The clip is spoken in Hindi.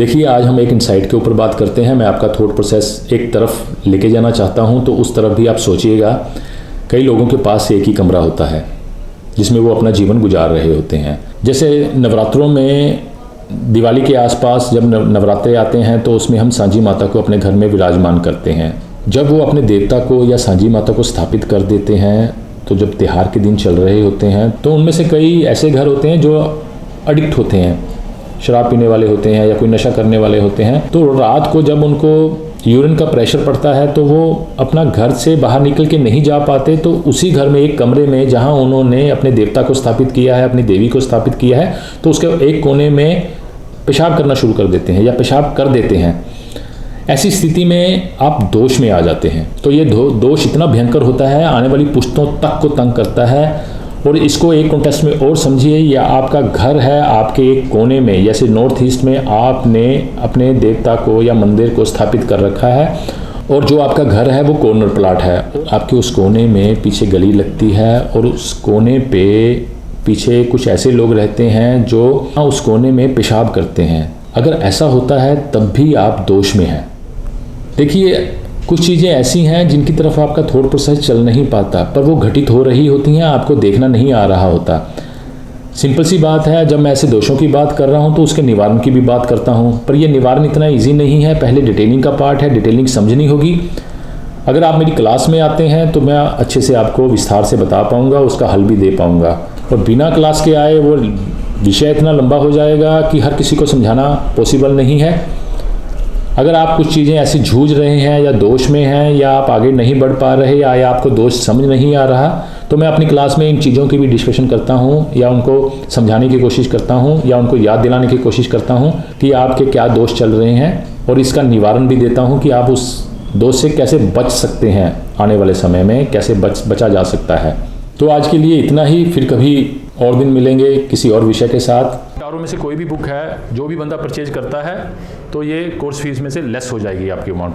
देखिए, आज हम एक इंसाइट के ऊपर बात करते हैं। मैं आपका थॉट प्रोसेस एक तरफ लेके जाना चाहता हूं, तो उस तरफ भी आप सोचिएगा। कई लोगों के पास एक ही कमरा होता है जिसमें वो अपना जीवन गुजार रहे होते हैं। जैसे नवरात्रों में दिवाली के आसपास जब नवरात्रे आते हैं तो उसमें हम सांझी माता को अपने घर में विराजमान करते हैं। जब वो अपने देवता को या सांझी माता को स्थापित कर देते हैं, तो जब त्यौहार के दिन चल रहे होते हैं तो उनमें से कई ऐसे घर होते हैं जो एडिक्ट होते हैं, शराब पीने वाले होते हैं या कोई नशा करने वाले होते हैं। तो रात को जब उनको यूरिन का प्रेशर पड़ता है तो वो अपना घर से बाहर निकल के नहीं जा पाते, तो उसी घर में एक कमरे में जहां उन्होंने अपने देवता को स्थापित किया है, अपनी देवी को स्थापित किया है, तो उसके एक कोने में पेशाब करना शुरू कर देते हैं या पेशाब कर देते हैं। ऐसी स्थिति में आप दोष में आ जाते हैं। तो ये दोष इतना भयंकर होता है, आने वाली पुश्तों तक को तंग करता है। और इसको एक कॉन्टेक्स्ट में और समझिए, या आपका घर है, आपके एक कोने में, जैसे नॉर्थ ईस्ट में आपने अपने देवता को या मंदिर को स्थापित कर रखा है, और जो आपका घर है वो कॉर्नर प्लाट है। आपके उस कोने में पीछे गली लगती है और उस कोने पे पीछे कुछ ऐसे लोग रहते हैं जो उस कोने में पेशाब करते हैं। अगर ऐसा होता है तब भी आप दोष में हैं। देखिए, कुछ चीज़ें ऐसी हैं जिनकी तरफ आपका थॉट प्रोसेस चल नहीं पाता, पर वो घटित हो रही होती हैं, आपको देखना नहीं आ रहा होता। सिंपल सी बात है, जब मैं ऐसे दोषों की बात कर रहा हूँ तो उसके निवारण की भी बात करता हूँ, पर ये निवारण इतना इजी नहीं है। पहले डिटेलिंग का पार्ट है, डिटेलिंग समझनी होगी। अगर आप मेरी क्लास में आते हैं तो मैं अच्छे से आपको विस्तार से बता पाऊँगा, उसका हल भी दे पाऊँगा। और बिना क्लास के आए वो विषय इतना लंबा हो जाएगा कि हर किसी को समझाना पॉसिबल नहीं है। अगर आप कुछ चीज़ें ऐसी जूझ रहे हैं या दोष में हैं, या आप आगे नहीं बढ़ पा रहे, या आपको दोष समझ नहीं आ रहा, तो मैं अपनी क्लास में इन चीज़ों की भी डिस्कशन करता हूं, या उनको समझाने की कोशिश करता हूं, या उनको याद दिलाने की कोशिश करता हूं कि आपके क्या दोष चल रहे हैं, और इसका निवारण भी देता हूं कि आप उस दोष से कैसे बच सकते हैं, आने वाले समय में कैसे बचा जा सकता है। तो आज के लिए इतना ही, फिर कभी और दिन मिलेंगे किसी और विषय के साथ। चारों में से कोई भी बुक है, जो भी बंदा परचेज करता है तो ये कोर्स फीस में से लेस हो जाएगी आपकी अमाउंट।